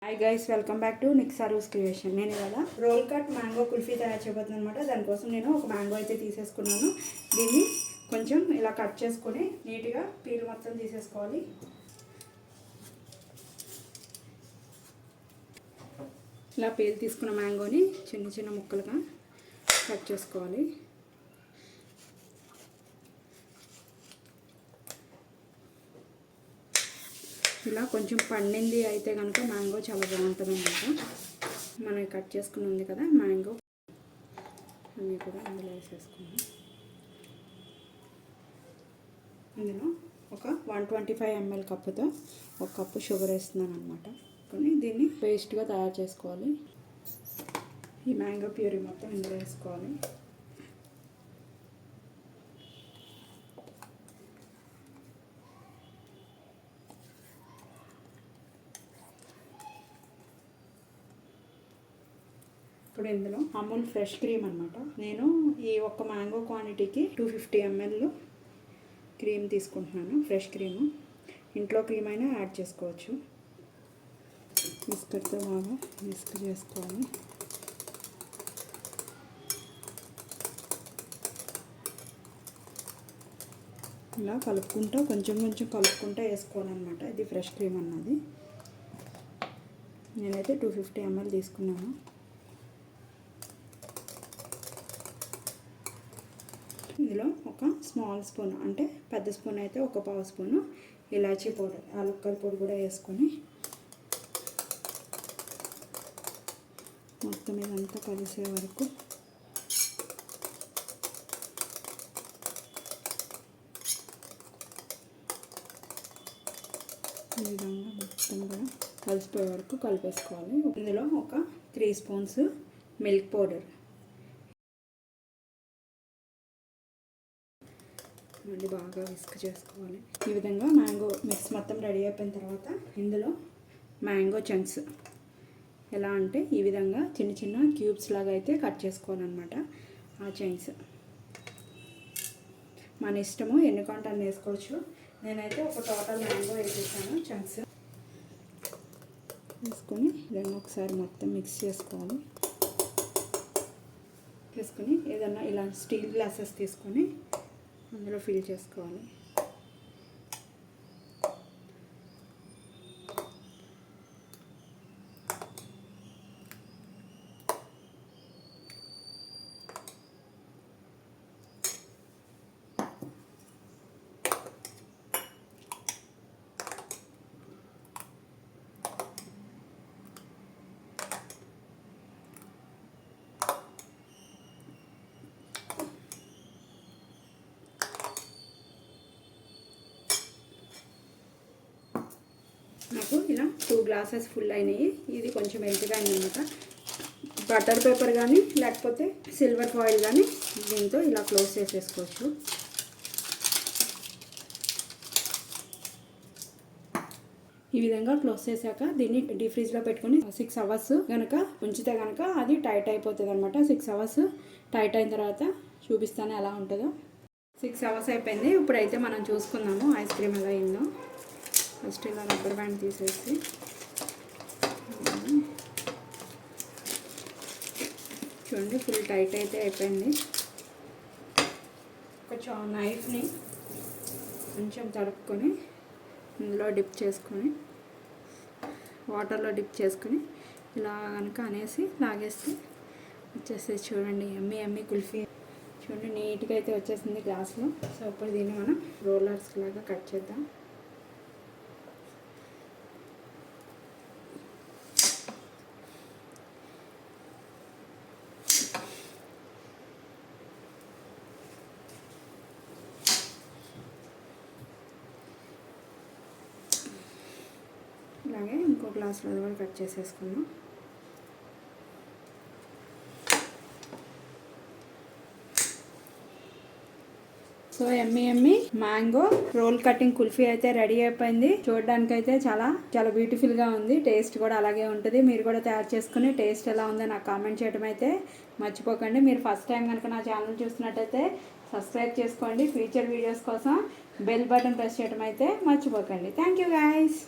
Hi guys, welcome back to నిక్సా రూస్ creation. నేను ఇవాళ రోల్ కట్ మ్యాంగో కుల్ఫీ తయారు చేయబోతున్నాను అనమాట. దానికోసం నేను ఒక మ్యాంగో అయితే తీసేసుకున్నాను. దీన్ని కొంచెం ఇలా కట్ చేసుకొని నీట్గా పీల్ మొత్తం తీసేసుకోవాలి. ఇలా పీల్ తీసుకున్న మ్యాంగోని చిన్న చిన్న ముక్కలుగా కట్ చేసుకోవాలి. ఇలా కొంచెం పండింది అయితే కనుక మ్యాంగో చాలా బాగుంటుంది అన్నమాట. మనం కట్ చేసుకుని ఉంది కదా మ్యాంగో, అన్నీ కూడా అందులో వేసేసుకున్నాం. ఇందులో ఒక 125 ml కప్పుతో ఒక కప్పు షుగర్ వేస్తున్నాను అనమాట. కానీ దీన్ని పేస్ట్గా తయారు చేసుకోవాలి. ఈ మ్యాంగో ప్యూరీ మొత్తం ఇందులో వేసుకోవాలి. ఇప్పుడు ఇందులో అమూల్ ఫ్రెష్ క్రీమ్ అనమాట. నేను ఈ ఒక్క మ్యాంగో క్వాంటిటీకి 250 ml క్రీమ్ తీసుకుంటున్నాను. ఫ్రెష్ క్రీము, ఇంట్లో క్రీమ్ అయినా యాడ్ చేసుకోవచ్చు. బిస్కెట్తో బాగా మిక్స్ చేసుకోవాలి. ఇలా కలుపుకుంటూ కొంచెం కొంచెం కలుపుకుంటూ వేసుకోవాలన్నమాట. ఇది ఫ్రెష్ క్రీమ్ అన్నది. నేనైతే 250 ml తీసుకున్నాను. ఇందులో ఒక స్మాల్ స్పూన్, అంటే పెద్ద స్పూన్ అయితే ఒక పావు స్పూను ఇలాచీ పౌడర్, యాలక్కల పొడి కూడా వేసుకొని మొత్తం ఇదంతా కలిసే వరకు ఈ విధంగా మొత్తం కూడా కలిసిపోయే వరకు కలిపేసుకోవాలి. ఇందులో ఒక 3 స్పూన్స్ మిల్క్ పౌడర్, మళ్ళీ బాగా విస్క్ చేసుకోవాలి. ఈ విధంగా మ్యాంగో మిక్స్ మొత్తం రెడీ అయిపోయిన తర్వాత ఇందులో మ్యాంగో చంక్స్ ఎలా అంటే ఈ విధంగా చిన్న చిన్న క్యూబ్స్ లాగా అయితే కట్ చేసుకోవాలన్నమాట. ఆ చంక్స్ మన ఇష్టము, ఎన్ని కాంటాన్ని వేసుకోవచ్చు. నేనైతే ఒక టోటల్ మ్యాంగో వేసేసాను చంక్స్. వేసుకొని ఇలా ఒకసారి మొత్తం మిక్స్ చేసుకోవాలి. తీసుకొని ఏదన్నా ఇలా స్టీల్ గ్లాసెస్ తీసుకొని అందులో ఫిల్ చేసుకోవాలి. నాకు ఇలా 2 గ్లాసెస్ ఫుల్ అయినాయి. ఇది కొంచెం ఎల్ట్గా అయిందన్నమాట. బటర్ పేపర్ కానీ లేకపోతే సిల్వర్ ఫాయిల్ కానీ దీంతో ఇలా క్లోజ్ చేసేసుకోవచ్చు. ఈ విధంగా క్లోజ్ చేశాక దీన్ని డీప్ ఫ్రిడ్జ్లో పెట్టుకొని 6 అవర్స్ కనుక ఉంచితే కనుక అది టైట్ అయిపోతుంది అనమాట. 6 అవర్స్ టైట్ అయిన తర్వాత చూపిస్తాను ఎలా ఉంటుందో. 6 అవర్స్ అయిపోయింది. ఇప్పుడైతే మనం చూసుకుందాము ఐస్ క్రీమ్ ఎలా అయిందో. ఫస్ట్ ఇలా రబ్బర్ బ్యాండ్ తీసేసి చూడండి, ఫుల్ టైట్ అయితే అయిపోయింది. కొంచెం నైఫ్ని కొంచెం తడుపుకొని ఇందులో డిప్ చేసుకొని వాటర్లో డిప్ చేసుకొని ఇలా కనుక అనేసి లాగేస్తే వచ్చేసి చూడండి ఎమ్మి ఎమ్మి కుల్ఫీ. చూడండి నీట్గా అయితే వచ్చేసింది గ్లాస్లో. సో ఇప్పుడు దీన్ని మనం రోలర్స్ లాగా కట్ చేద్దాం. ఇలాగే ఇంకో గ్లాస్లో కూడా కట్ చేసేసుకున్నాం. సో ఎమ్మి మ్యాంగో రోల్ కటింగ్ కుల్ఫీ అయితే రెడీ అయిపోయింది. చూడడానికి అయితే చాలా చాలా బ్యూటిఫుల్గా ఉంది. టేస్ట్ కూడా అలాగే ఉంటుంది. మీరు కూడా తయారు చేసుకుని టేస్ట్ ఎలా ఉందో నాకు కామెంట్ చేయడం అయితే మర్చిపోకండి. మీరు ఫస్ట్ టైం కనుక నా ఛానల్ చూస్తున్నట్టయితే సబ్స్క్రైబ్ చేసుకోండి. ఫ్యూచర్ వీడియోస్ కోసం బెల్ బటన్ ప్రెస్ చేయడం అయితే మర్చిపోకండి. Thank you guys.